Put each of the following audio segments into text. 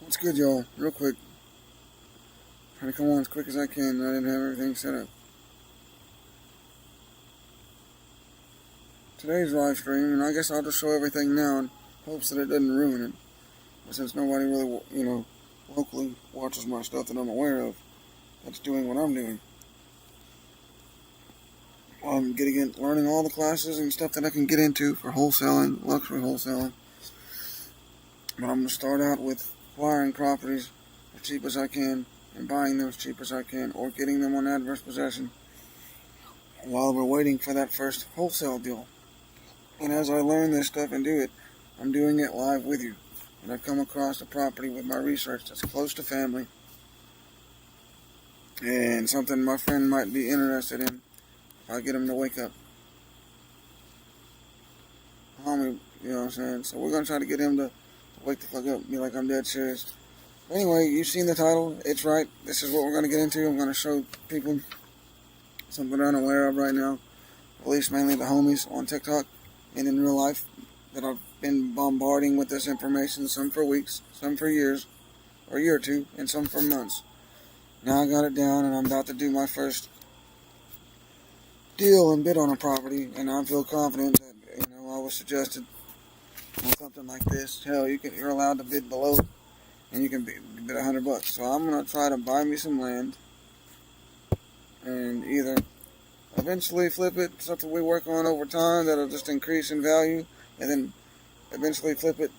What's good, y'all? Real quick. Trying to come on as quick as I can. I didn't have everything set up. Today's live stream, and I guess I'll just show everything now in hopes that it doesn't ruin it. But since nobody really, locally watches my stuff that I'm aware of, that's doing what I'm doing. I'm learning all the classes and stuff that I can get into for wholesaling, luxury wholesaling. But I'm going to start out with acquiring properties as cheap as I can and buying them as cheap as I can, or getting them on adverse possession while we're waiting for that first wholesale deal. And as I learn this stuff and do it, I'm doing it live with you. And I've come across a property with my research that's close to family and something my friend might be interested in if I get him to wake up. Homie, you know what I'm saying? So we're going to try to get him to wake the fuck up and be like, I'm dead serious. Anyway, you've seen the title. It's right. This is what we're going to get into. I'm going to show people something they're unaware of right now, at least mainly the homies on TikTok and in real life, that I've been bombarding with this information, some for weeks, some for years, or a year or two, and some for months. Now I got it down, and I'm about to do my first deal and bid on a property, and I feel confident that, I was suggested on something like this. Hell, you're allowed to bid below, and you can bid $100. So I'm going to try to buy me some land, and either eventually flip it, something we work on over time that'll just increase in value, and then eventually flip it.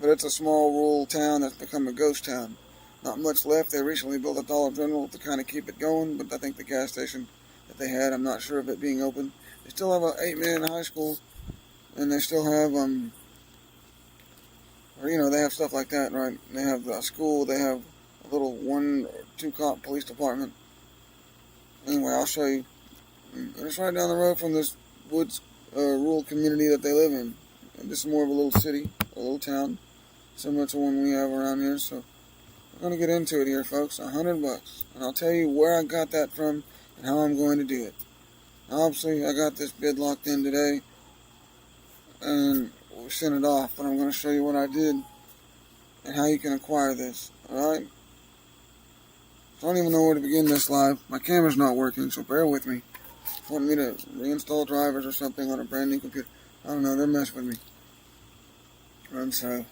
But it's a small rural town that's become a ghost town. Not much left. They recently built a Dollar General to kind of keep it going, but I think the gas station that they had, I'm not sure of it being open. They still have an 8-man high school, and they still have, they have stuff like that, right? They have a school, they have a little 1 or 2 cop police department. Anyway, I'll show you. And it's right down the road from this woods rural community that they live in. And this is more of a little city, a little town, similar to one we have around here. So we're going to get into it here, folks. $100. And I'll tell you where I got that from and how I'm going to do it. Now, obviously, I got this bid locked in today, and we sent it off. But I'm going to show you what I did and how you can acquire this. Alright? I don't even know where to begin this live. My camera's not working, so bear with me. Want me to reinstall drivers or something on a brand new computer? I don't know, they're messing with me. And so,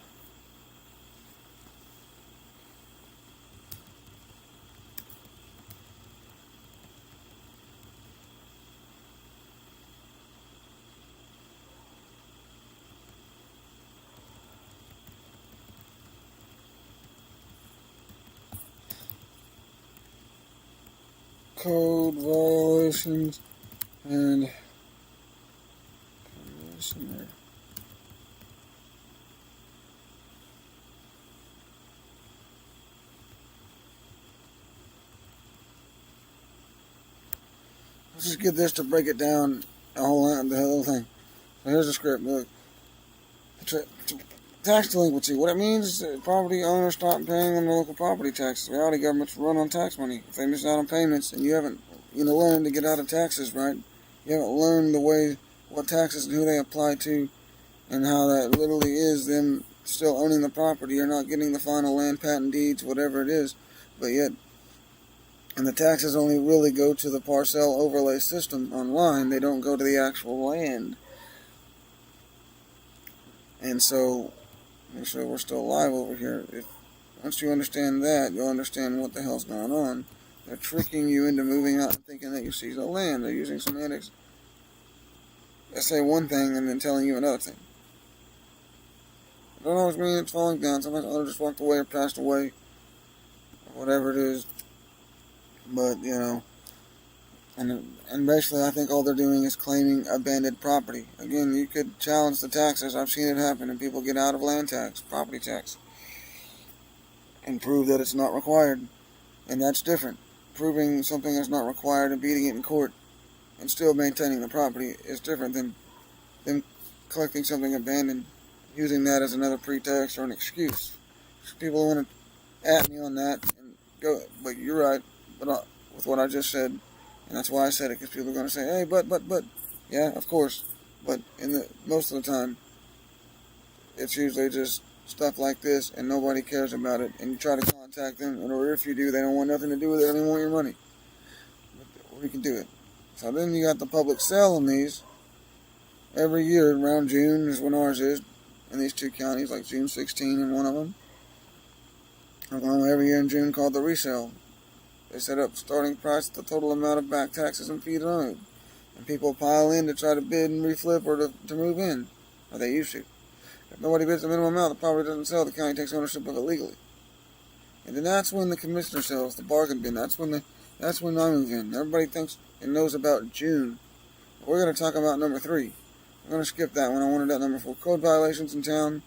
code violations and somewhere. Let's just get this to break it down, the whole thing. So here's the script. Look, tax delinquency. What it means is property owners stop paying on the local property taxes. Reality, governments run on tax money. If they miss out on payments and you haven't, learned to get out of taxes, right? You haven't learned the way, what taxes and who they apply to, and how that literally is them still owning the property. You're not getting the final land patent deeds, whatever it is, but yet, and the taxes only really go to the parcel overlay system online. They don't go to the actual land. And so, make sure we're still live over here. Once you understand that, you'll understand what the hell's going on. They're tricking you into moving out and thinking that you seize the land. They're using semantics. They say one thing and then telling you another thing. I don't always mean it's falling down. Sometimes others just walked away or passed away, or whatever it is. But, and basically I think all they're doing is claiming abandoned property. Again, you could challenge the taxes. I've seen it happen, and people get out of land tax, property tax, and prove that it's not required. And that's different. Proving something that's not required and beating it in court and still maintaining the property is different than them collecting something abandoned, using that as another pretext or an excuse. People want to at me on that and go, but you're right, with what I just said, and that's why I said it, because people are going to say, hey, but, yeah, of course, but most of the time, it's usually just stuff like this and nobody cares about it, and you try to contact them, or if you do, they don't want nothing to do with it, they don't want your money. But we can do it. So then you got the public sale on these. Every year around June is when ours is in these two counties, like June 16 in one of them. Oklahoma every year in June called the resale. They set up starting price, the total amount of back taxes and fees owed. And people pile in to try to bid and reflip or to move in. Or they used to. If nobody bids the minimum amount, the property doesn't sell, the county takes ownership of it legally. And then that's when the commissioner sells, the bargain bin. That's when I move in. Everybody thinks and knows about June. We're going to talk about number 3. I'm going to skip that one. I wanted that number 4. Code violations in town.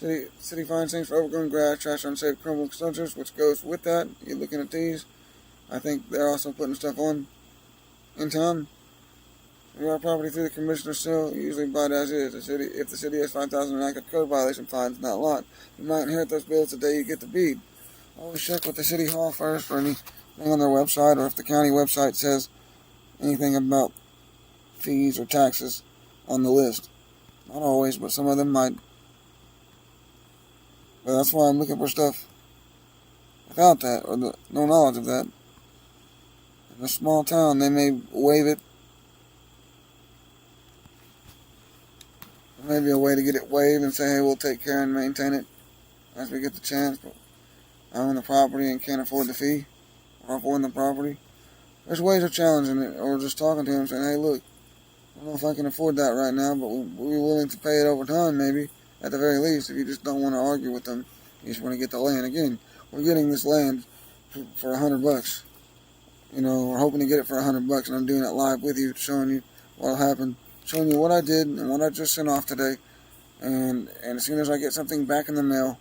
City fines things for overgrown grass, trash, unsafe, criminal structures, which goes with that. You're looking at these. I think they're also putting stuff on in town. If you have property through the commissioner's sale, you usually buy it as is. If the city has 5,000 in active code violation fines, not a lot. You might inherit those bills the day you get the deed. Always check with the city hall first for anything on their website, or if the county website says anything about fees or taxes on the list. Not always, but some of them might. But that's why I'm looking for stuff without that, or no knowledge of that. In a small town, they may waive it. There may be a way to get it waived and say, hey, we'll take care and maintain it as we get the chance. But I own the property and can't afford the fee, or afford the property. There's ways of challenging it, or just talking to them saying, hey, look, I don't know if I can afford that right now, but we're willing to pay it over time, maybe, at the very least, if you just don't want to argue with them. You just want to get the land. Again, we're getting this land for $100. You know, we're hoping to get it for $100, and I'm doing it live with you, showing you what'll happen, showing you what I did and what I just sent off today. And as soon as I get something back in the mail,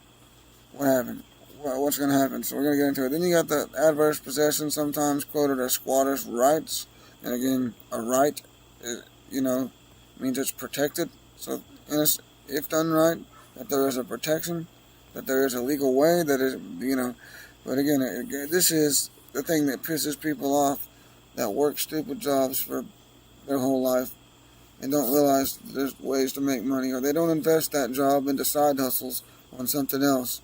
what happened? What's going to happen? So we're going to get into it. Then you got the adverse possession, sometimes quoted as squatters' rights. And again, a right, means it's protected. So if done right, that there is a protection, that there is a legal way, that is, But again, this is the thing that pisses people off that work stupid jobs for their whole life and don't realize there's ways to make money, or they don't invest that job into side hustles on something else.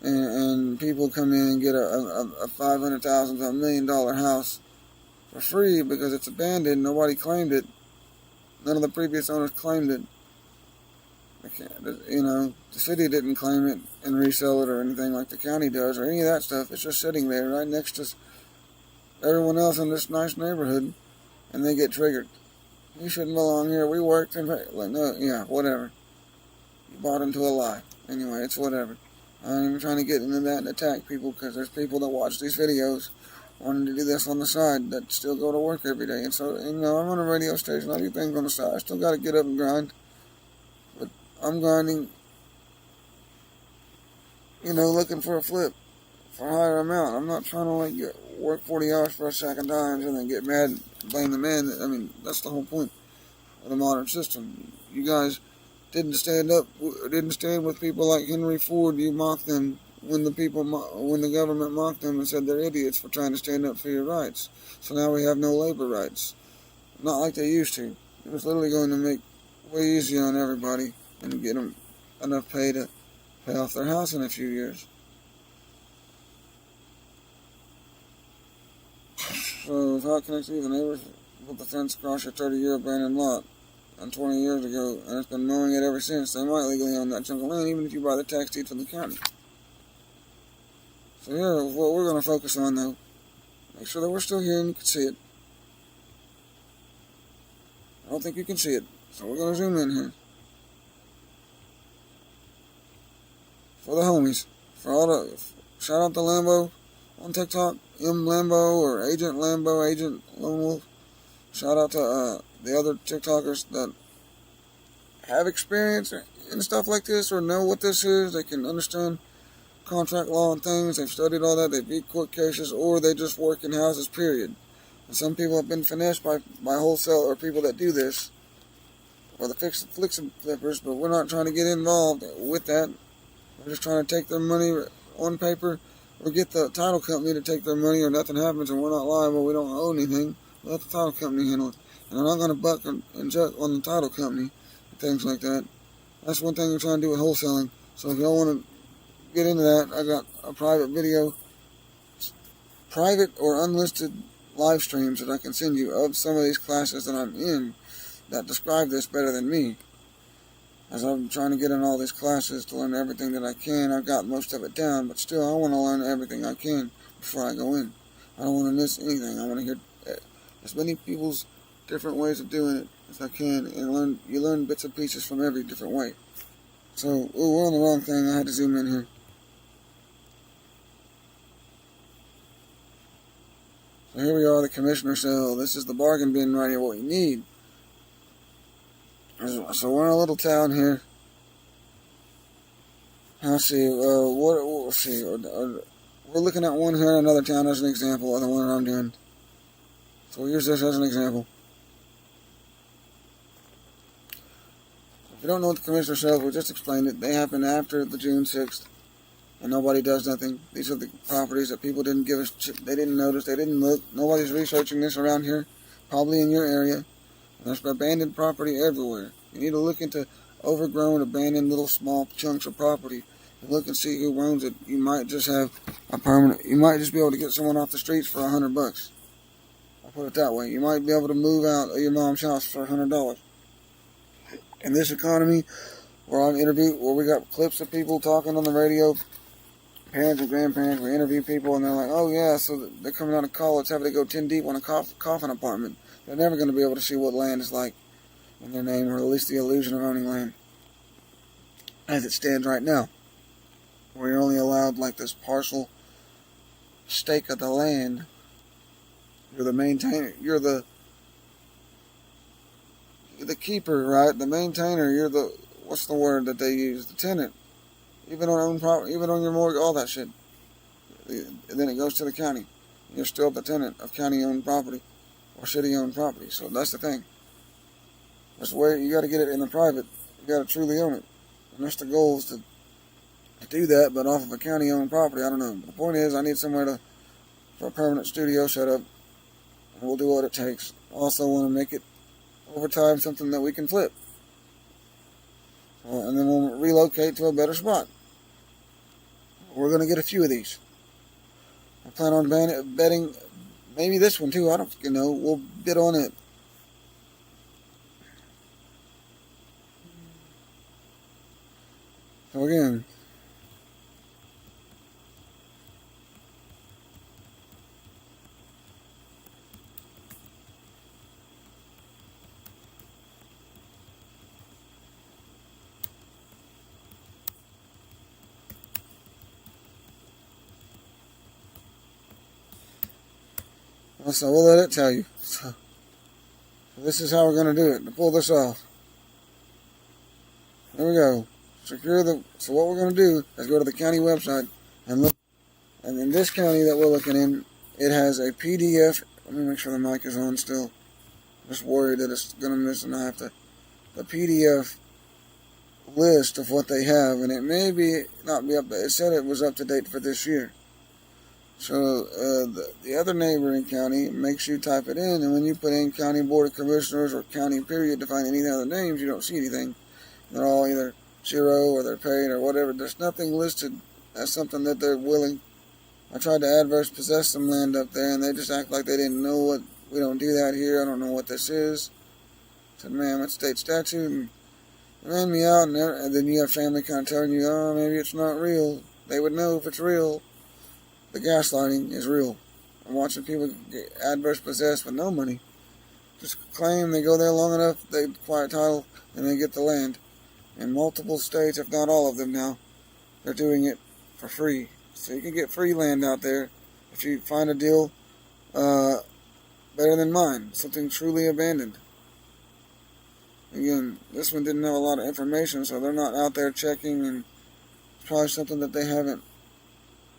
And people come in and get a $500,000 to $1 million house for free because it's abandoned. Nobody claimed it. None of the previous owners claimed it. The city didn't claim it and resell it or anything like the county does or any of that stuff. It's just sitting there right next to everyone else in this nice neighborhood, and they get triggered. You shouldn't belong here. We worked and whatever. You bought into a lie. Anyway, it's whatever. I'm even trying to get into that and attack people because there's people that watch these videos wanting to do this on the side that still go to work every day. And so, I'm on a radio station. I do things on the side. I still got to get up and grind. But I'm grinding, looking for a flip for a higher amount. I'm not trying to work 40 hours for a sack of dimes and then get mad and blame the man. I mean, that's the whole point of the modern system. You guys didn't stand with people like Henry Ford. You mocked them when the government mocked them and said they're idiots for trying to stand up for your rights. So now we have no labor rights. Not like they used to. It was literally going to make way easier on everybody and get them enough pay to pay off their house in a few years. So how can I see the neighbors put the fence across your 30-year abandoned lot and 20 years ago, and it's been mowing it ever since? They might legally own that chunk of land, even if you buy the tax deed from the county. So here, what we're going to focus on, though, make sure that we're still here and you can see it. I don't think you can see it, so we're going to zoom in here. For the homies, shout out to Lambo on TikTok, M Lambo or Agent Lambo, Agent Lone Wolf. Shout out to the other TikTokers that have experience in stuff like this or know what this is. They can understand contract law and things. They've studied all that. They beat court cases, or they just work in houses, period. And some people have been finessed by wholesale or people that do this, or the fix and flippers, but we're not trying to get involved with that. We're just trying to take their money on paper, or get the title company to take their money, or nothing happens and we're not liable, we don't owe anything. We'll let the title company handle it. And I'm not going to buck and judge on the title company and things like that. That's one thing we're trying to do with wholesaling. So if y'all want to get into that, I got a private video, private or unlisted live streams that I can send you of some of these classes that I'm in that describe this better than me. As I'm trying to get in all these classes to learn everything that I can, I've got most of it down, but still I want to learn everything I can before I go in. I don't want to miss anything. I want to hear as many people's different ways of doing it as I can, and you learn bits and pieces from every different way. So, we're on the wrong thing. I had to zoom in here. So here we are, the commissioner cell. This is the bargain bin right here, what you need. So we're in a little town here. Let's see, we'll see. We're looking at one here in another town as an example of the one that I'm doing. So we'll use this as an example. If you don't know what the commissioner cells, we just explained it. They happen after the June 6th, and nobody does nothing. These are the properties that people didn't give us, they didn't notice, they didn't look. Nobody's researching this around here, probably in your area. There's abandoned property everywhere. You need to look into overgrown, abandoned little small chunks of property and look and see who owns it. You might just have you might just be able to get someone off the streets for $100. I'll put it that way. You might be able to move out of your mom's house for $100. In this economy, where we got clips of people talking on the radio, parents and grandparents, we interview people and they're like, oh yeah, so they're coming out of college, having to go 10 deep on a coffin apartment. They're never going to be able to see what land is like in their name, or at least the illusion of owning land as it stands right now, where you're only allowed like this partial stake of the land. You're the maintainer, you're the keeper, right? The maintainer, you're the, what's the word that they use? The tenant. Even on own property, even on your mortgage, all that shit. And then it goes to the county. You're still the tenant of county-owned property or city-owned property. So that's the thing. That's where you got to get it in the private. You got to truly own it. And that's the goal, is to do that, but off of a county-owned property. I don't know. But the point is, I need somewhere for a permanent studio set up, and we'll do what it takes. Also want to make it, over time, something that we can flip. And then we'll relocate to a better spot. We're going to get a few of these. I plan on betting maybe this one too. I don't fucking know. We'll bid on it. So again, so we'll let it tell you. So this is how we're going to do it, to pull this off. There we go. So what we're going to do is go to the county website and look. And in this county that we're looking in, it has a PDF. Let me make sure the mic is on still. I'm just worried that it's going to miss, and I have to. The PDF list of what they have, and it may not be up to, it said it was up to date for this year. So the other neighboring county makes you type it in, and when you put in County Board of Commissioners or county period to find any other names, you don't see anything. They're all either zero or they're paid or whatever. There's nothing listed as something that they're willing. I tried to adverse possess some land up there, and they just act like they didn't know what. We don't do that here. I don't know what this is. I said, ma'am, it's state statute, and they ran me out, and then you have family kind of telling you, oh, maybe it's not real. They would know if it's real. The gaslighting is real. I'm watching people get adverse possessed with no money. Just claim they go there long enough, they acquire title, and they get the land. In multiple states, if not all of them now, they're doing it for free. So you can get free land out there if you find a deal better than mine, something truly abandoned. Again, this one didn't have a lot of information, so they're not out there checking, and it's probably something that they haven't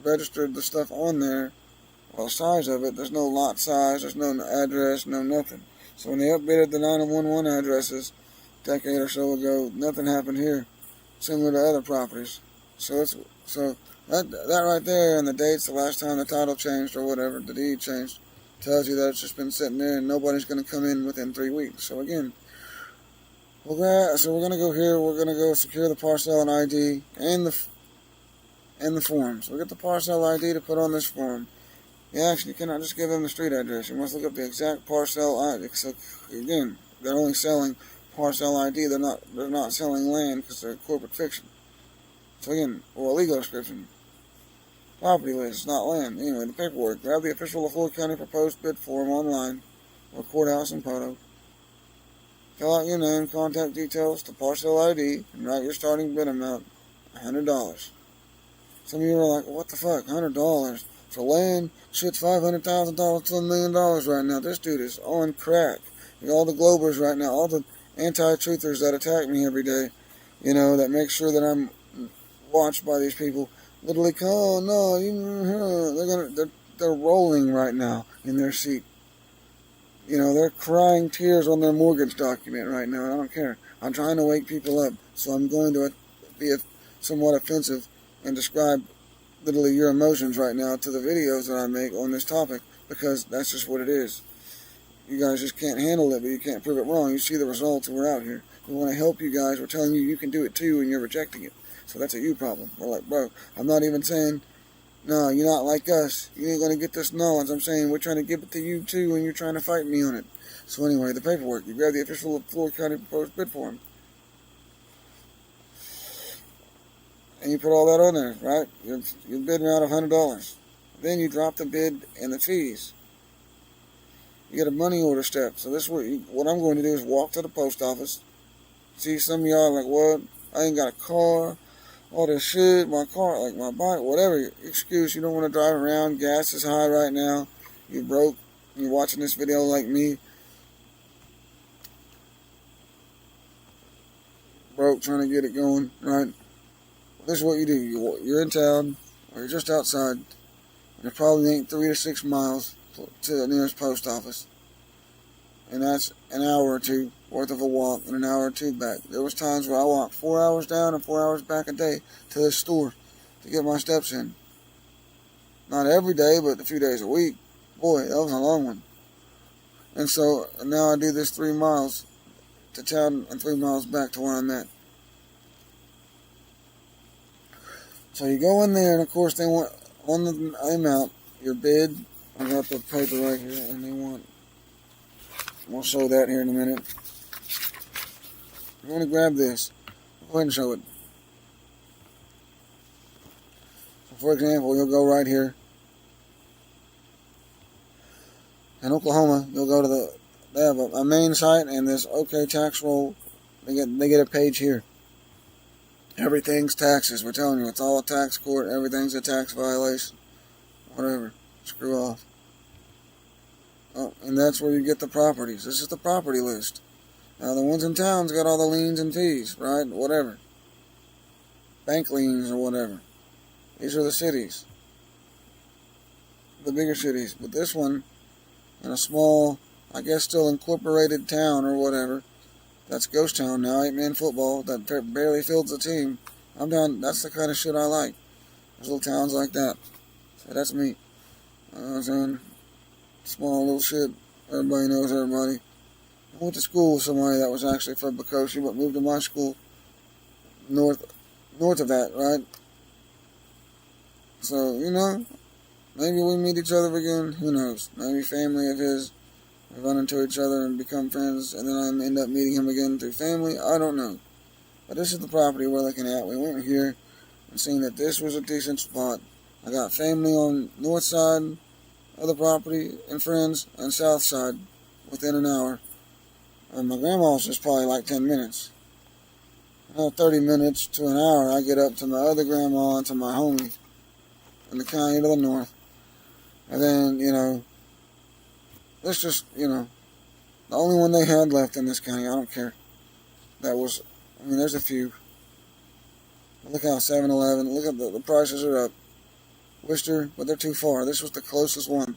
registered the stuff on there. Well, the size of it, there's no lot size, there's no address, no nothing. So when they updated the 911 addresses a decade or so ago, nothing happened here, similar to other properties. So that right there, and the dates, the last time the title changed or whatever, the deed changed, tells you that it's just been sitting there and nobody's going to come in within 3 weeks. So again, So we're gonna go here. We're gonna go secure the parcel and ID and the form. So we get the parcel ID to put on this form. You actually cannot just give them the street address. You must look up the exact parcel ID. So again, they're only selling parcel ID. They're not selling land because they're corporate fiction. So again, or legal description. Property list, not land. Anyway, the paperwork. Grab the official LaFleur County proposed bid form online, or courthouse in Poto. Fill out your name, contact details, the parcel ID, and write your starting bid amount, $100. Some of you are like, what the fuck, $100 for land? Shit's $500,000 to $1 million right now. This dude is on crack. All the Globers right now, all the anti-truthers that attack me every day, that make sure that I'm watched by these people. Literally, oh no, they're rolling right now in their seat. They're crying tears on their mortgage document right now, and I don't care. I'm trying to wake people up, so I'm going to be somewhat offensive and describe literally your emotions right now to the videos that I make on this topic, because that's just what it is. You guys just can't handle it, but you can't prove it wrong. You see the results, and we're out here. We want to help you guys. We're telling you can do it too, and you're rejecting it. So that's a you problem. We're like, bro, I'm not even saying, no, you're not like us. You ain't going to get this knowledge. I'm saying we're trying to give it to you too, and you're trying to fight me on it. So anyway, the paperwork. You grab the official LaFleur County proposed bid form. And you put all that on there, right? Your bid amount of $100. Then you drop the bid and the fees. You get a money order step. So this is what I'm going to do is walk to the post office. See, some of y'all are like, what? I ain't got a car. All this shit, my car, like my bike, whatever excuse, you don't want to drive around, gas is high right now, you're broke, you're watching this video like me, broke, trying to get it going, right? This is what you do, you're in town, or you're just outside, and it probably ain't 3 to 6 miles to the nearest post office, and that's an hour or two worth of a walk and an hour or two back. There was times where I walked 4 hours down and 4 hours back a day to this store to get my steps in. Not every day, but a few days a week. Boy, that was a long one. And now I do this 3 miles to town and 3 miles back to where I'm at. So you go in there, and of course they want on the amount, your bid. I got the paper right here, and they want. We'll show that here in a minute. You want to grab this. Go ahead and show it. So for example, you'll go right here. In Oklahoma, you'll go to they have a main site and this OK tax roll. They get a page here. Everything's taxes. We're telling you, it's all a tax court. Everything's a tax violation. Whatever. Screw off. Oh, and that's where you get the properties. This is the property list. Now, the ones in town's got all the liens and fees, right? Whatever. Bank liens or whatever. These are the cities. The bigger cities. But this one, in a small, I guess still incorporated town or whatever, that's ghost town now, 8-man football, that barely fields a team. I'm down, that's the kind of shit I like. There's little towns like that. So that's me. I'm saying, small little shit. Everybody knows everybody. I went to school with somebody that was actually from Bacoshi, but moved to my school north of that, right? So, maybe we meet each other again. Who knows? Maybe family of his, we run into each other and become friends, and then I end up meeting him again through family. I don't know. But this is the property we're looking at. We went here and seen that this was a decent spot. I got family on north side of the property and friends on south side within an hour. And my grandma's just probably like 10 minutes. 30 minutes to an hour, I get up to my other grandma and to my homie in the county to the north. And then, it's just, the only one they had left in this county, I don't care. There's a few. Look how 7-Eleven, look at the prices are up. Worcester, but they're too far. This was the closest one,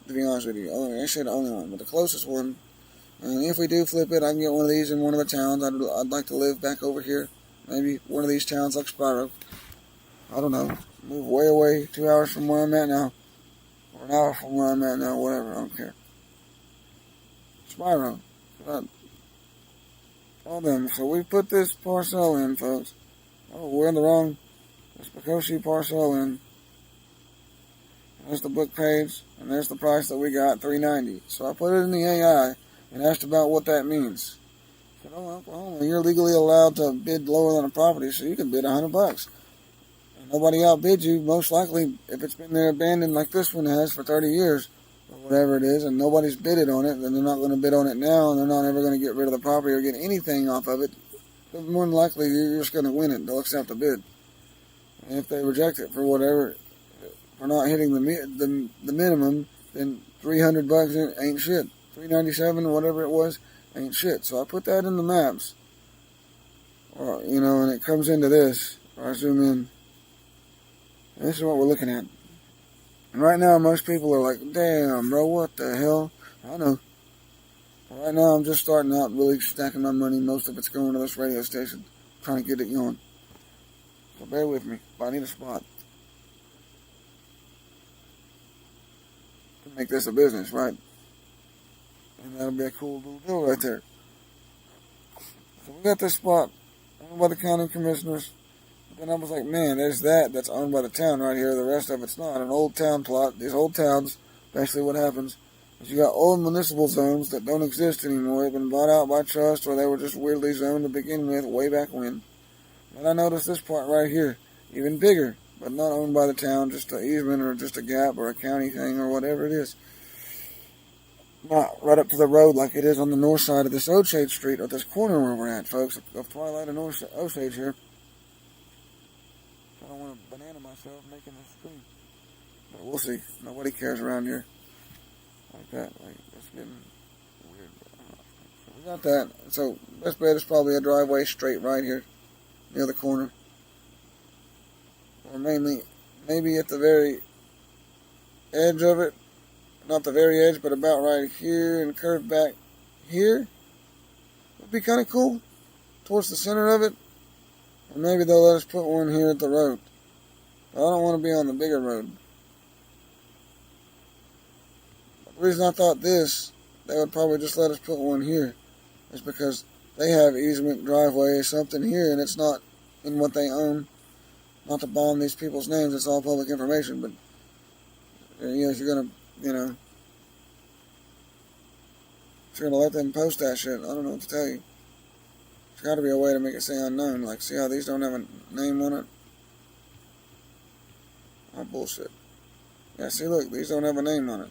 to be honest with you. I said the only one, but the closest one. And if we do flip it, I can get one of these in one of the towns. I'd like to live back over here. Maybe one of these towns like Spiro. I don't know. Move way away, 2 hours from where I'm at now. Or an hour from where I'm at now, whatever, I don't care. Spiro. All them. So we put this parcel in, folks. Oh, we're in the wrong. This Bakoshi parcel in. There's the book page, and there's the price that we got, $3.90. So I put it in the AI and asked about what that means. I said, oh, Oklahoma, you're legally allowed to bid lower than a property, so you can bid $100. And nobody outbid you, most likely, if it's been there abandoned like this one has for 30 years, or whatever it is, and nobody's bidded on it, then they're not going to bid on it now, and they're not ever going to get rid of the property or get anything off of it. But more than likely, you're just going to win it. They'll accept the bid. And if they reject it for whatever, for not hitting the minimum, then $300 ain't shit. $397 or whatever it was ain't shit. So I put that in the maps, or and it comes into this. Or I zoom in. And this is what we're looking at. And right now, most people are like, "Damn, bro, what the hell?" I know. But right now, I'm just starting out, really stacking my money. Most of it's going to this radio station, trying to get it going. So bear with me. But I need a spot to make this a business, right? And that'll be a cool little deal right there. So we got this spot owned by the county commissioners. But then I was like, man, there's that's owned by the town right here. The rest of it's not. An old town plot. These old towns, basically what happens is you got old municipal zones that don't exist anymore. They've been bought out by trust, or they were just weirdly zoned to begin with way back when. And I noticed this part right here, even bigger, but not owned by the town, just an easement or just a gap or a county thing or whatever it is. Not right up to the road like it is on the north side of this Osage Street, or this corner where we're at, folks, of Twilight and Osage here. I don't want to banana myself making this stream. But we'll see. Nobody cares around here like that. Like, it's getting weird. So we got that. So, best bet is probably a driveway straight right here, near the corner. Or maybe at the very edge of it. Not the very edge, but about right here and curve back here. Would be kind of cool. Towards the center of it. Or maybe they'll let us put one here at the road. But I don't want to be on the bigger road. But the reason I thought this, they would probably just let us put one here, is because they have easement, driveway, something here, and it's not in what they own. Not to bond these people's names, it's all public information, but if you're going to, if you're going to let them post that shit, I don't know what to tell you. There's got to be a way to make it say unknown. Like, see how these don't have a name on it? Oh, bullshit. Yeah, see, look, these don't have a name on it.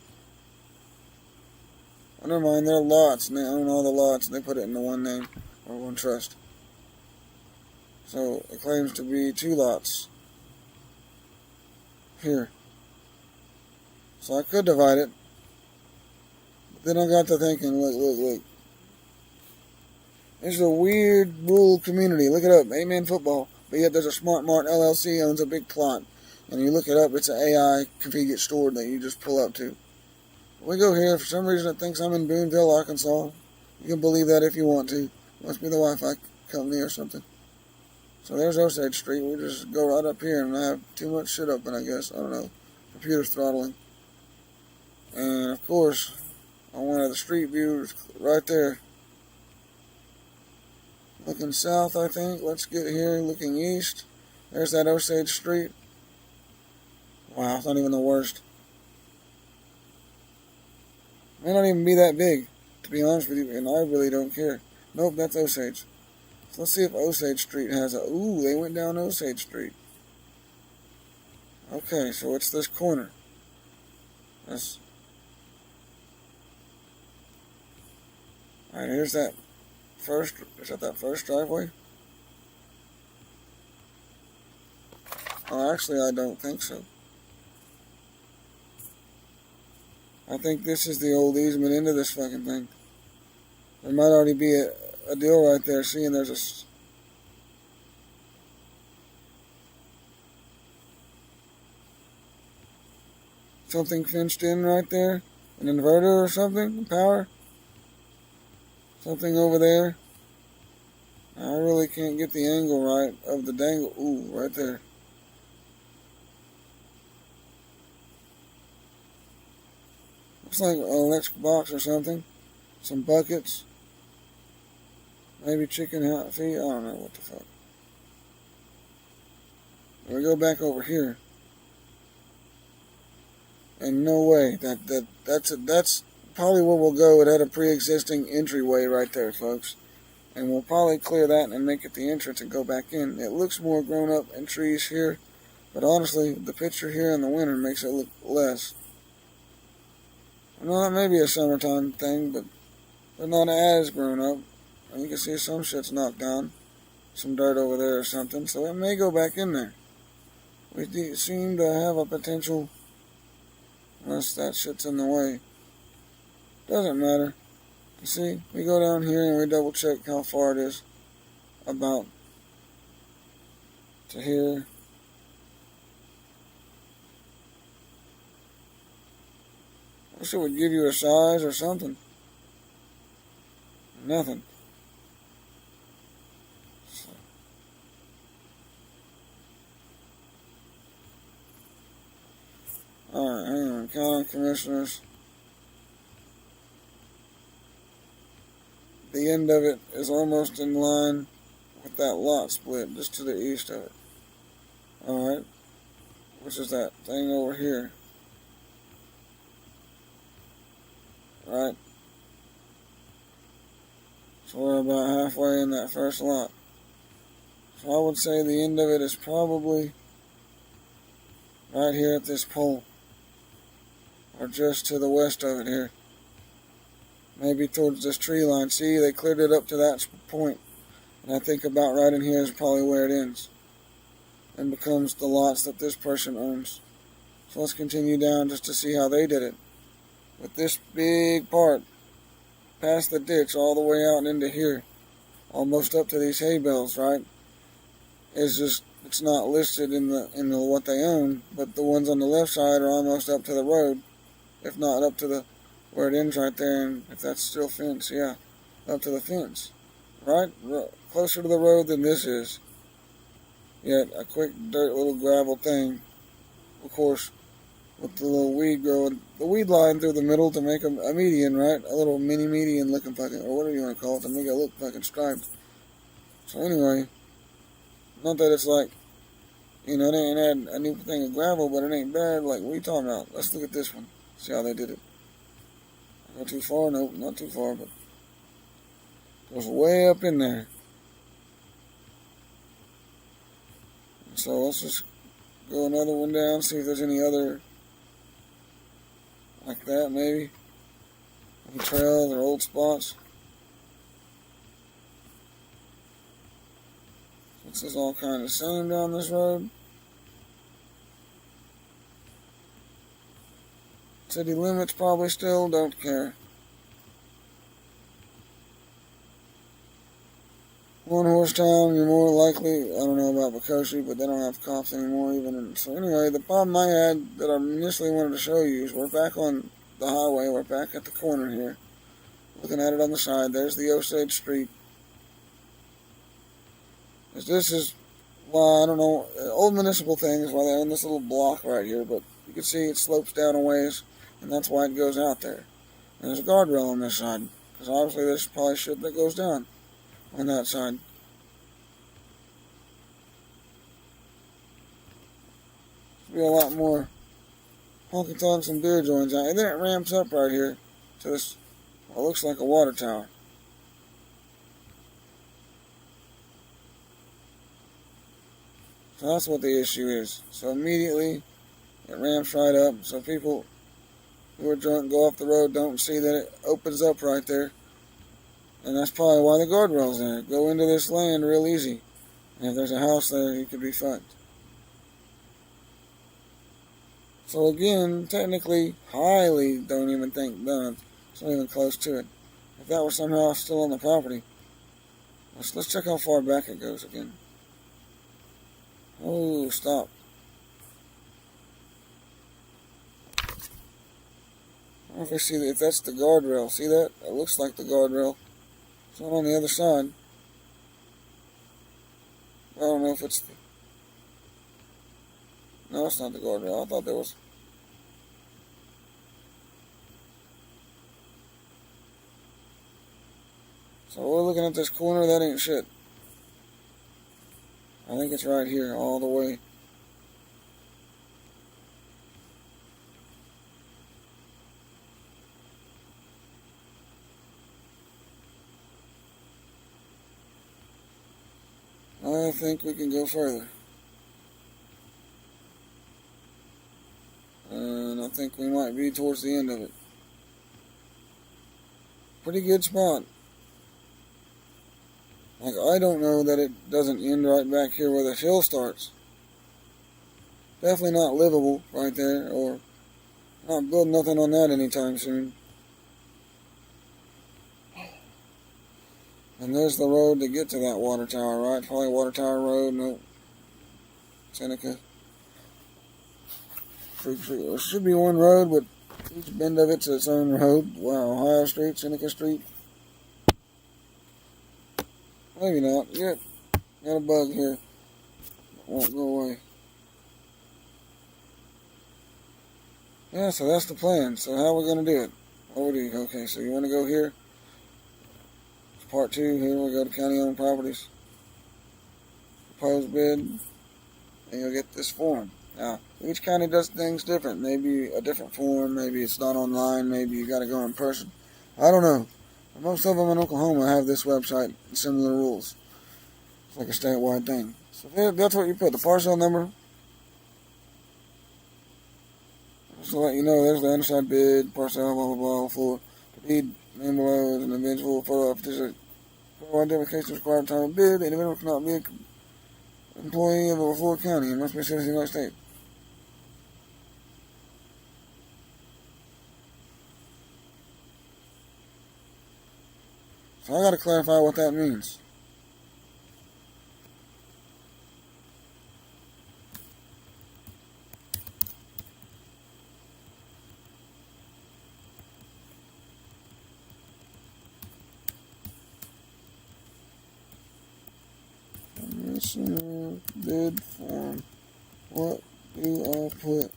Oh, never mind, they're lots, and they own all the lots, and they put it into one name, or one trust. So, it claims to be 2 lots. Here. So I could divide it. But then I got to thinking, look. This is a weird rural community. Look it up. Amen football. But yet there's a Smart Mart LLC owns a big plot. And you look it up, it's an AI convenient store that you just pull up to. We go here. For some reason it thinks I'm in Boonville, Arkansas. You can believe that if you want to. Must be the Wi-Fi company or something. So there's Osage Street. We just go right up here, and I have too much shit open, I guess. I don't know. Computer's throttling. And, of course, on one of the street views right there. Looking south, I think. Let's get here. Looking east. There's that Osage Street. Wow, it's not even the worst. May not even be that big, to be honest with you, and I really don't care. Nope, that's Osage. So let's see if Osage Street has a... Ooh, they went down Osage Street. Okay, so it's this corner. That's... Alright, here's that first... Is that first driveway? Oh, actually, I don't think so. I think this is the old easement into this fucking thing. There might already be a deal right there. See, and there's a... something fenced in right there. An inverter or something? Power? Something over there. I really can't get the angle right of the dangle. Ooh, right there. Looks like an electric box or something. Some buckets. Maybe chicken feet. I don't know what the fuck. We go back over here, and no way that's probably where we'll go. It had a pre-existing entryway right there, folks, and we'll probably clear that and make it the entrance and go back in. It looks more grown up and trees here, but honestly, the picture here in the winter makes it look less. I know that may be a summertime thing, but they're not as grown up. And you can see some shit's knocked down, some dirt over there or something, so it may go back in there. We seem to have a potential, unless that shit's in the way. Doesn't matter. You see, we go down here and we double check how far it is about to here. I wish it would give you a size or something. Nothing. So. Alright, hang on. County commissioners. The end of it is almost in line with that lot split, just to the east of it. Alright. Which is that thing over here. Right. So we're about halfway in that first lot. So I would say the end of it is probably right here at this pole. Or just to the west of it here. Maybe towards this tree line. See, they cleared it up to that point. And I think about right in here is probably where it ends. And becomes the lots that this person owns. So let's continue down just to see how they did it. With this big part, past the ditch, all the way out into here, almost up to these hay bales, right? It's not listed in the what they own, but the ones on the left side are almost up to the road, if not up to the where it ends right there, and if that's still fence, yeah, up to the fence, right? Closer to the road than this is. Yet a quick dirt little gravel thing, of course. With the little weed growing, the weed line through the middle to make a median, right? A little mini median looking fucking, or whatever you want to call it, to make it look fucking striped. So anyway, not that it's like, you know, they ain't had a new thing of gravel, but it ain't bad. Like, what are you talking about? Let's look at this one. See how they did it. Not too far, nope, not too far, but it was way up in there. So let's just go another one down, see if there's any other like that, maybe. Any trails or old spots. This is all kind of the same down this road. City limits probably still, don't care. One horse town, you're more likely, I don't know about Bakoshi, but they don't have cops anymore even. And so anyway, the problem I had that I initially wanted to show you is we're back on the highway, we're back at the corner here. Looking at it on the side, there's the Osage Street. This is why, I don't know, old municipal thing is why they own this little block right here, but you can see it slopes down a ways, and that's why it goes out there. And there's a guardrail on this side, because obviously there's probably shit that goes down on that side. Be a lot more honky tonks and beer joints out. And then it ramps up right here to this, what looks like a water tower. So that's what the issue is. So immediately it ramps right up. So people who are drunk go off the road don't see that it opens up right there. And that's probably why the guardrail's there. Go into this land real easy. And if there's a house there, you could be fucked. So again, technically, highly don't even think done. It's not even close to it. If that were somehow still on the property, let's check how far back it goes again. Oh, stop. I don't know if I see that, if that's the guardrail. See that? It looks like the guardrail. It's not on the other side. I don't know if it's the... No, it's not the guardrail. I thought there was... So we're looking at this corner, that ain't shit. I think it's right here, all the way. I think we can go further. And I think we might be towards the end of it. Pretty good spot. Like, I don't know that it doesn't end right back here where the hill starts. Definitely not livable right there, or not building nothing on that anytime soon. And there's the road to get to that water tower, right? Probably Water Tower Road, no. Seneca. There should be one road, but each bend of it's its own road. Wow, Ohio Street, Seneca Street. Maybe not. Yep, got a bug here. Won't go away. Yeah, so that's the plan. So how are we going to do it? What do we do? Okay, so you want to go here? It's part 2. Here we go to county-owned properties. Proposed bid. And you'll get this form. Now, each county does things different. Maybe a different form. Maybe it's not online. Maybe you got to go in person. I don't know. Most of them in Oklahoma have this website and similar rules. It's like a statewide thing. So that's what you put. The parcel number. Just to let you know, there's the underside bid, parcel, blah, blah, blah, for the deed, name below, and individual photo. If there's a photo identification required time of bid, the individual cannot be an employee of a full county and must be a citizen of the United States. So I got to clarify what that means. Commissioner bid form. What do I put?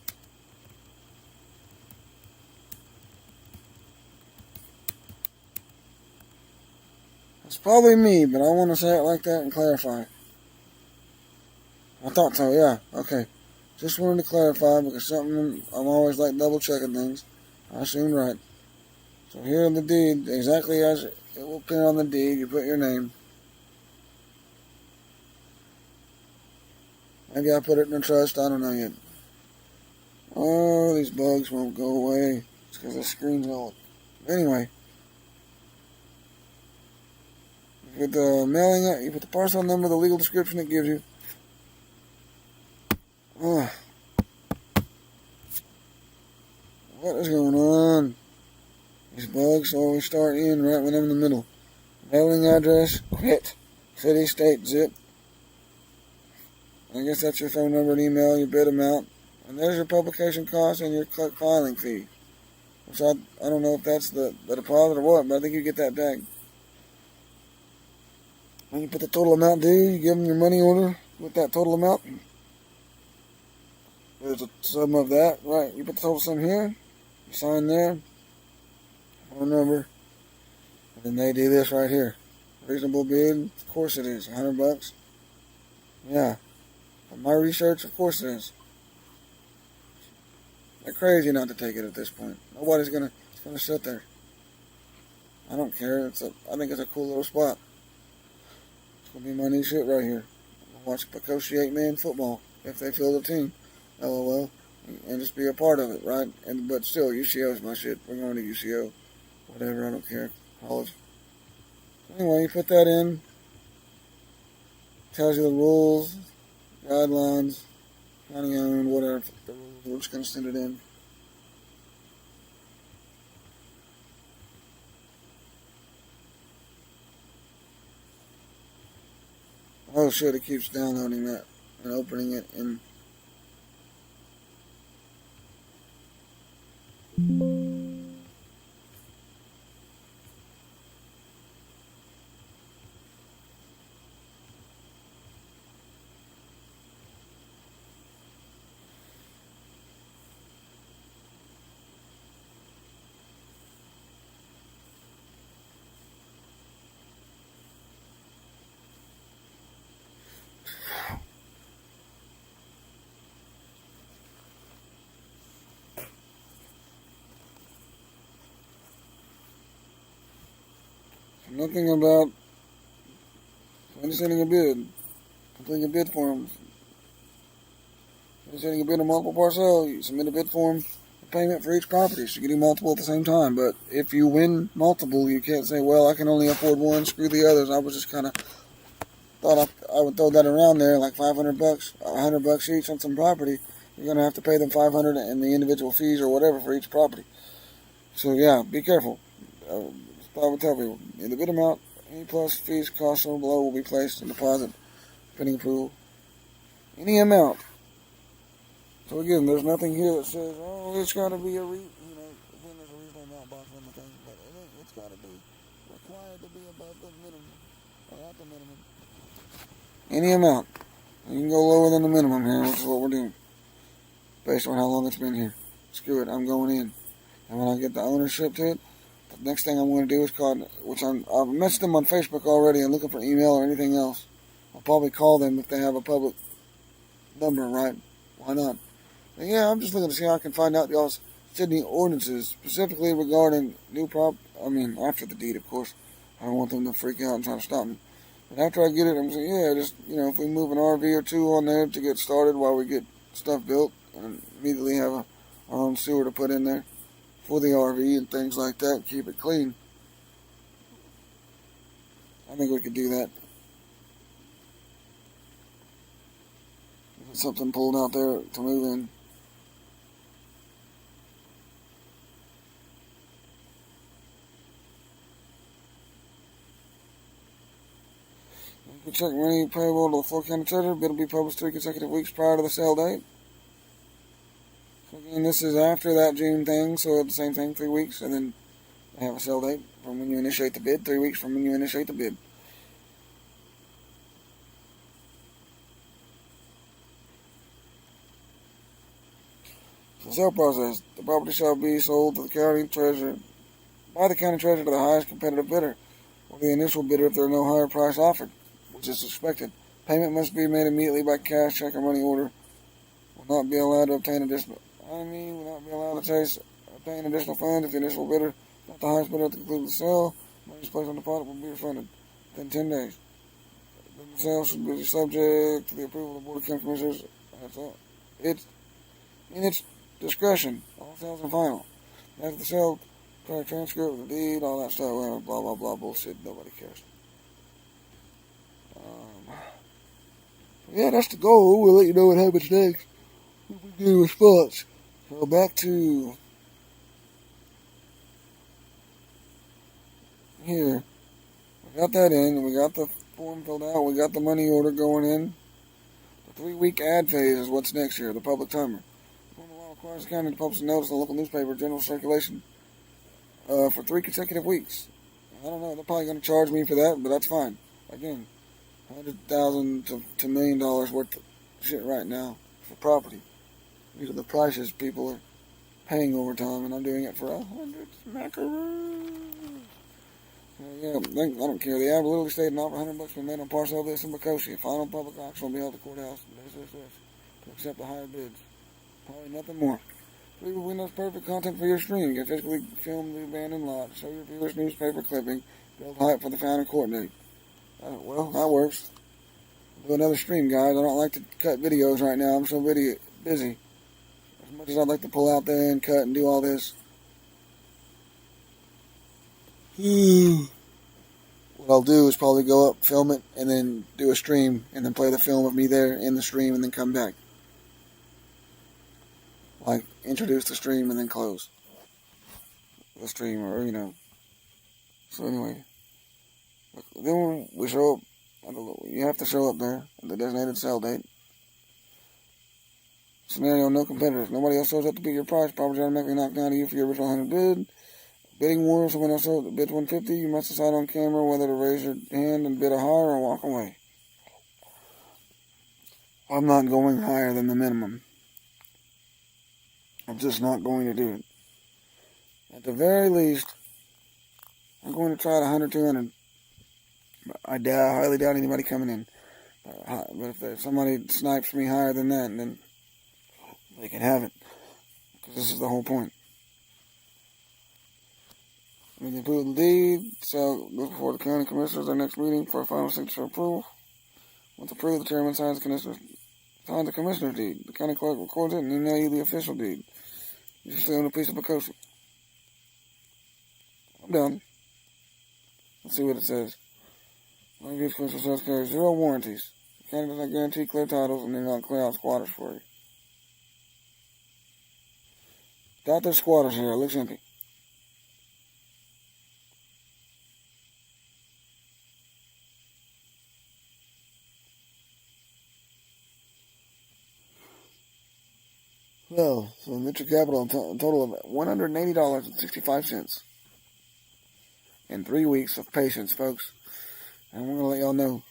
It's probably me, but I want to say it like that and clarify. I thought so, yeah. Okay. Just wanted to clarify because something, I'm always like double checking things. I assumed right. So here in the deed, exactly as it will appear on the deed, you put your name. Maybe I put it in a trust, I don't know yet. Oh, these bugs won't go away. It's because the screen's old. Anyway. You put the mailing, you put the parcel number, the legal description it gives you. Oh. What is going on? These bugs always start in right when I'm in the middle. Mailing address, quit. City, state, zip. I guess that's your phone number and email, your bid amount. And there's your publication cost and your filing fee. Which I don't know if that's the deposit or what, but I think you get that back. When you put the total amount due, you give them your money order with that total amount. There's a sum of that, right? You put the total sum here, you sign there, phone number, and then they do this right here. Reasonable bid, of course it is. $100. Yeah. From my research, of course it is. They're crazy not to take it at this point. Nobody's gonna sit there. I don't care. I think it's a cool little spot. It's gonna be my new shit right here. I'll watch Pecosi 8-man football if they field a team. LOL. And just be a part of it, right? But still, UCO is my shit. We're going to UCO. Whatever, I don't care. College. Anyway, you put that in. Tells you the rules, guidelines, county owned, whatever. The rules, we're just going to send it in. Oh shit, it keeps downloading that and opening it in. Nothing about sending a bid, completing a bid form. Sending a bid on multiple parcels, you submit a bid form, payment for each property. So you can do multiple at the same time. But if you win multiple, you can't say, well, I can only afford one, screw the others. I was just kind of thought I would throw that around there, like $500, $100 each on some property. You're going to have to pay them $500 and the individual fees or whatever for each property. So yeah, be careful. I would tell people, in the bid amount, any plus fees, costs or below will be placed in deposit, pending approval. Any amount. So again, there's nothing here that says, oh, it's got to be again, there's a reasonable amount box on the thing, but it's got to be required to be above the minimum, or at the minimum. Any amount. You can go lower than the minimum here, which is what we're doing, based on how long it's been here. Screw it, I'm going in. And when I get the ownership to it, the next thing I'm going to do is call, I've messaged them on Facebook already and looking for email or anything else. I'll probably call them if they have a public number, right? Why not? And yeah, I'm just looking to see how I can find out y'all's Sydney ordinances, specifically regarding after the deed, of course. I don't want them to freak out and try to stop me. But after I get it, I'm saying, yeah, just, if we move an RV or two on there to get started while we get stuff built, and immediately have our own sewer to put in there for the RV and things like that, keep it clean. I think we could do that. Something pulled out there to move in. Check money payable to the Floyd County Treasurer. Bid will be published 3 consecutive weeks prior to the sale date. So again, this is after that June thing, so it's the same thing, 3 weeks, and then they have a sale date from when you initiate the bid, 3 weeks from when you initiate the bid. The sale process. The property shall be sold to the county treasurer, by the county treasurer to the highest competitive bidder, or the initial bidder if there are no higher price offered, which is expected. Payment must be made immediately by cash, check, or money order. Will not be allowed to obtain additional. Will not be allowed to obtain additional funds if the initial bidder, not the highest bidder at the conclusion of the sale, money is placed on deposit will be refunded within 10 days. Then the sale should be subject to the approval of the Board of County Commissioners. That's all. It's in its discretion. All sales are final. After the sale, try to transcript the deed, all that stuff, blah blah blah bullshit. Nobody cares. Yeah, that's the goal. We'll let you know what happens next. We get a response. So back to here. We got that in. We got the form filled out. We got the money order going in. The 3-week ad phase is what's next here. The public timer. The law requires the county to publish a notice in the local newspaper, general circulation, for 3 consecutive weeks. I don't know. They're probably going to charge me for that, but that's fine. Again, $100,000 to $1 million worth of shit right now for property. These are the prices people are paying over time, and I'm doing it for 100 macaroons. Yeah, I don't care. The ad will literally state an offer $100 for made on parcel of this in Bacosia. Final public auction will be held at the courthouse. This. To accept the higher bids. Probably nothing more. 3 Windows perfect content for your stream. You can physically film the abandoned lot. Show your viewers newspaper clipping. Build hype for the found court date. Well, that works. I'll do another stream, guys. I don't like to cut videos right now. I'm so busy. As much as I'd like to pull out there and cut and do all this. What I'll do is probably go up, film it, and then do a stream, and then play the film of me there in the stream, and then come back. Like, introduce the stream and then close the stream, or. So anyway. Then we show up. You have to show up there at the designated sale date. Scenario: no competitors. Nobody else shows up to beat your price. Property automatically knocked down to you for your original 100 bid. Bidding war. Someone else bids 150. You must decide on camera whether to raise your hand and bid a higher or walk away. I'm not going higher than the minimum. I'm just not going to do it. At the very least, I'm going to try at 100, 200. I highly doubt anybody coming in. But if somebody snipes me higher than that, then they can have it. Because this is the whole point. When they approve the deed, so look before the county commissioners their next meeting for a final signature approval. Once approved, the chairman signs the commissioner's deed. The county clerk records it and email you the official deed. You should stay on a piece of Bacosi. I'm done. Let's see what it says. My gives commercial sales carry 0 warranties. The county does not guarantee clear titles and they do not clear out squatters for you. Doubt there's squatters here. It looks empty. Well, so venture capital, a total of $180.65 in 3 weeks of patience, folks. And we're going to let y'all know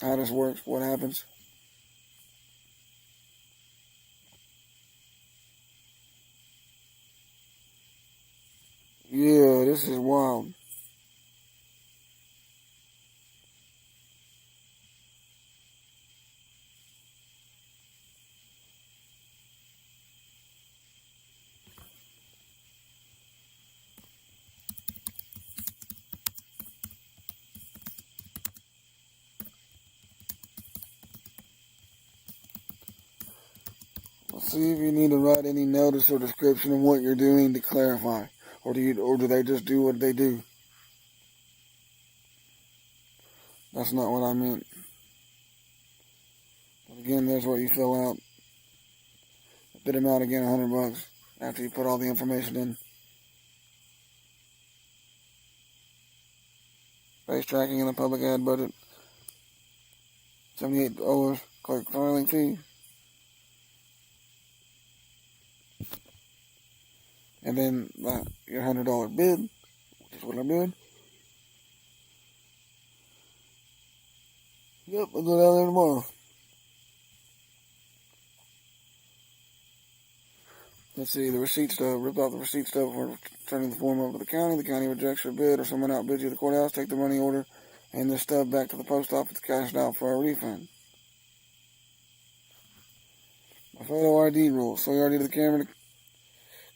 how this works, what happens. Yeah, this is wild. Let's see if you need to write any notice or description of what you're doing to clarify. Or do they just do what they do? That's not what I meant. But again, there's what you fill out. Bid them out again, $100 after you put all the information in. Base tracking in the public ad budget. $78 clerk filing fee. And then your $100 bid, which is what I bid. Yep, I'll go down there tomorrow. Let's see, the receipt stub. Rip out the receipt stub for turning the form over to the county. The county rejects your bid or someone outbids you at the courthouse. Take the money order and the stub back to the post office, cashed out for a refund. A photo ID rule. Show your ID to the camera to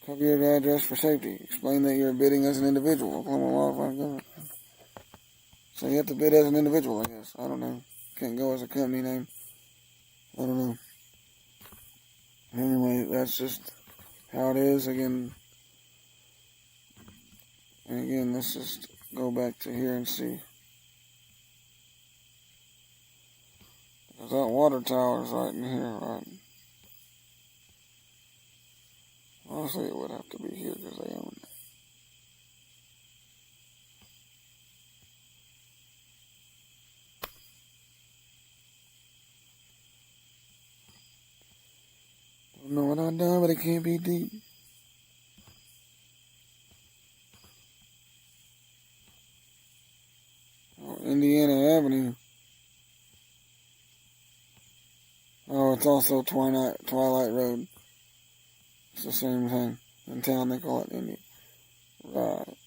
cover your address for safety. Explain that you're bidding as an individual. So you have to bid as an individual, I guess. I don't know. Can't go as a company name. I don't know. Anyway, that's just how it is. Again, let's just go back to here and see. Because that water tower is right in here, right? Honestly, it would have to be here because they own it. Don't know what I've done, but it can't be deep. Oh, Indiana Avenue. Oh, it's also Twilight Road. It's the same thing. In town, they call it Indian. Right.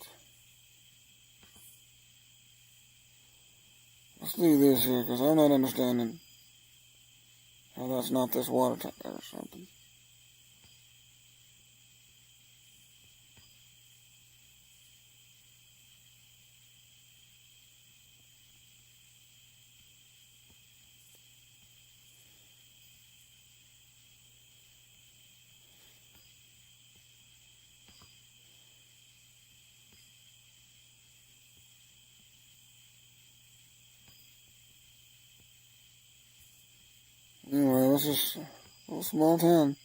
Let's do this here, because I'm not understanding how that's not this water tank or something. Anyway, this is a little small town.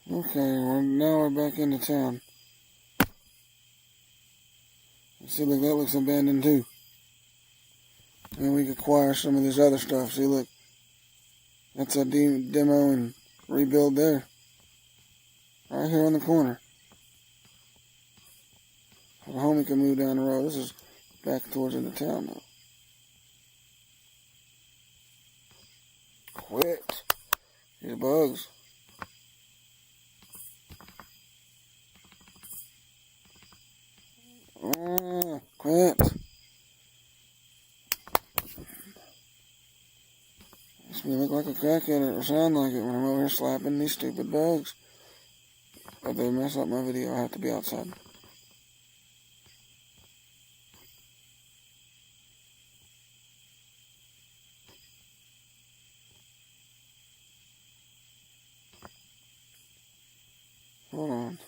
Okay, well, now we're back into town. See, look, that looks abandoned too. And we could acquire some of this other stuff. See, look. That's a demo and rebuild there. Right here on the corner. So the homie can move down the road. This is back towards into town now. Quit. These bugs. Quit. Makes me look like a crackhead or sound like it when I'm over here slapping these stupid bugs. If they mess up my video, I have to be outside. Hold on.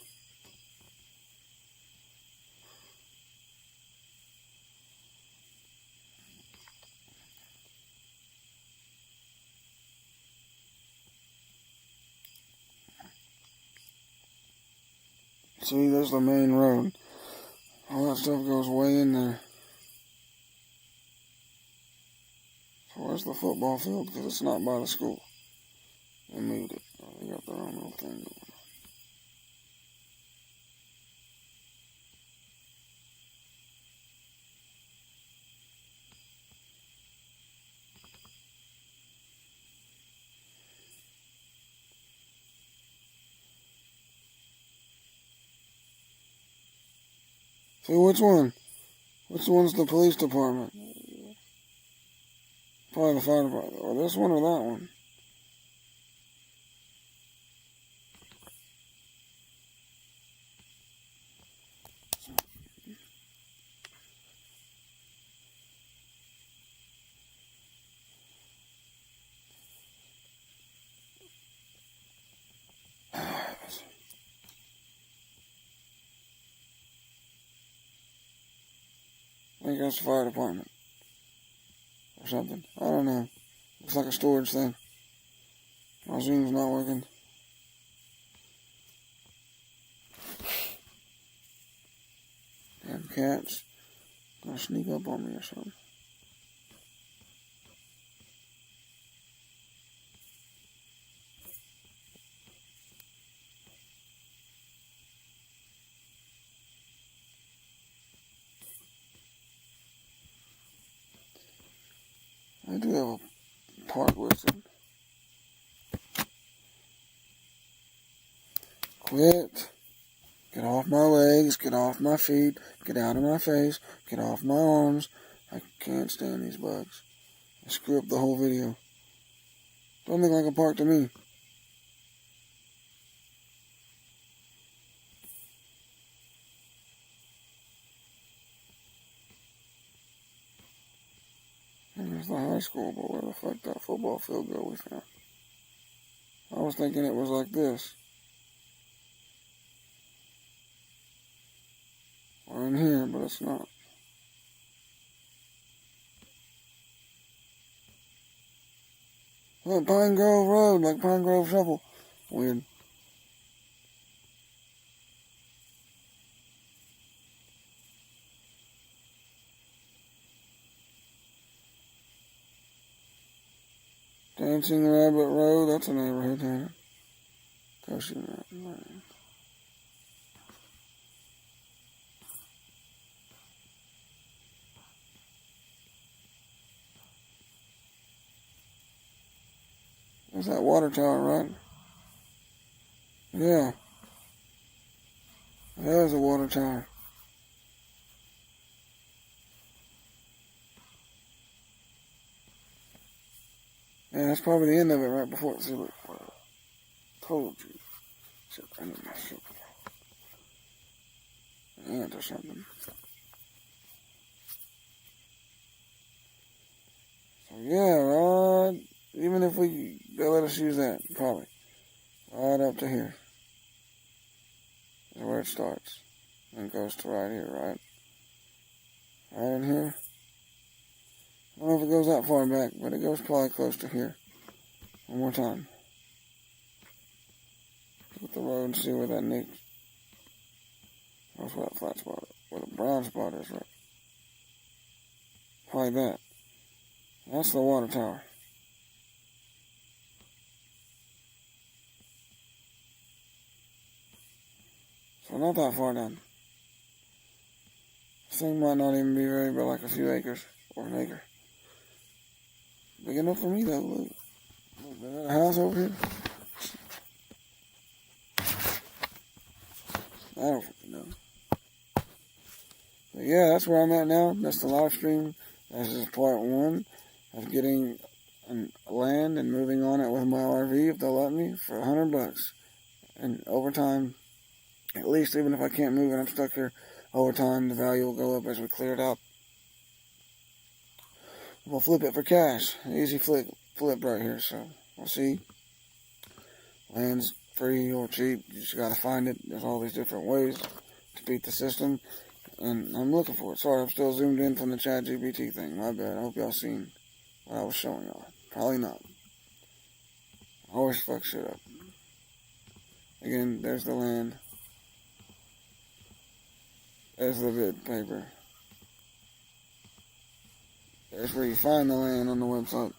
See, there's the main road. All that stuff goes way in there. So where's the football field? Because it's not by the school. They moved it. Oh, they got their own little thing going on. See, which one? Which one's the police department? Probably the fire department. Or this one or that one? I think that's the fire department. Or something. I don't know. Looks like a storage thing. My zoom's not working. Damn cats. Gonna sneak up on me or something. I do have a park listed. Quit. Get off my legs. Get off my feet. Get out of my face. Get off my arms. I can't stand these bugs. They screw up the whole video. Don't look like a park to me. And there's the high school, but where the fuck that football field go we found? I was thinking it was like this. Or in here, but it's not. Look, Pine Grove Road, like Pine Grove Shovel. Weird. Dancing Rabbit Road, that's a neighborhood, ain't it? Coasting Rabbit. There's that water tower, right? Yeah. There's a water tower. Yeah, that's probably the end of it right before it. See, look, told you. Shit, I need my shit. An ant or something. So yeah, right. Even if they'll let us use that, probably. Right up to here. Is where it starts. And goes to right here, right? Right in here. I don't know if it goes that far back, but it goes probably close to here. One more time. Look at the road and see where that nicks. That's where that flat spot is. Where the brown spot is, right? Probably that. That's the water tower. So not that far down. This thing might not even be very but like a few acres or an acre. Big enough for me though. Look, they got a house over here. I don't fucking know. But yeah, that's where I'm at now. That's the live stream. This is part one of getting land and moving on it with my RV if they'll let me for $100. And over time, at least even if I can't move and I'm stuck here, over time the value will go up as we clear it out. We'll flip it for cash. Easy flip right here. So we'll see. Land's free or cheap. You just gotta find it. There's all these different ways to beat the system. And I'm looking for it. Sorry, I'm still zoomed in from the ChatGPT thing. My bad. I hope y'all seen what I was showing y'all. Probably not. I always fuck shit up. Again, there's the land. There's the bid paper. There's where you find the land on the website.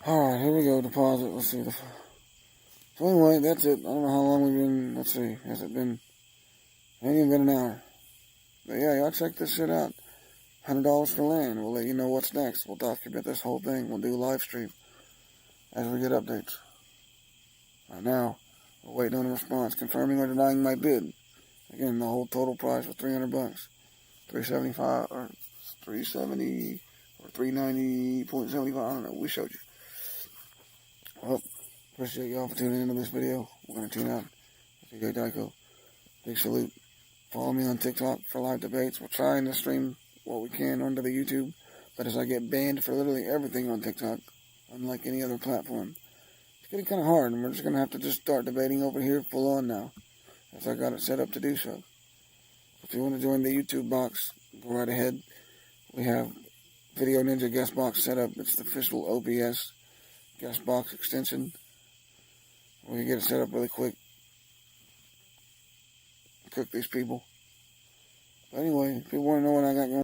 Alright, here we go. Deposit. Let's see. So anyway, that's it. I don't know how long we've been. Let's see. Has it been? Ain't even been an hour. But yeah, y'all check this shit out. $100 for land. We'll let you know what's next. We'll document this whole thing. We'll do a live stream as we get updates. Right now, we're waiting on a response confirming or denying my bid. Again, the whole total price was $300. $375 or $370 or $390.75. I don't know. We showed you. Well, appreciate y'all for tuning into this video. We're going to tune out. DJ Dyko. Big salute. Follow me on TikTok for live debates. We're trying to stream what we can onto the YouTube. But as I get banned for literally everything on TikTok, unlike any other platform, it's getting kind of hard. And we're just going to have to just start debating over here full on now. As I got it set up to do so. If you want to join the YouTube box, go right ahead. We have Video Ninja guest box set up. It's the official OBS guest box extension. We can get it set up really quick. Cook these people. But anyway, if you want to know what I got going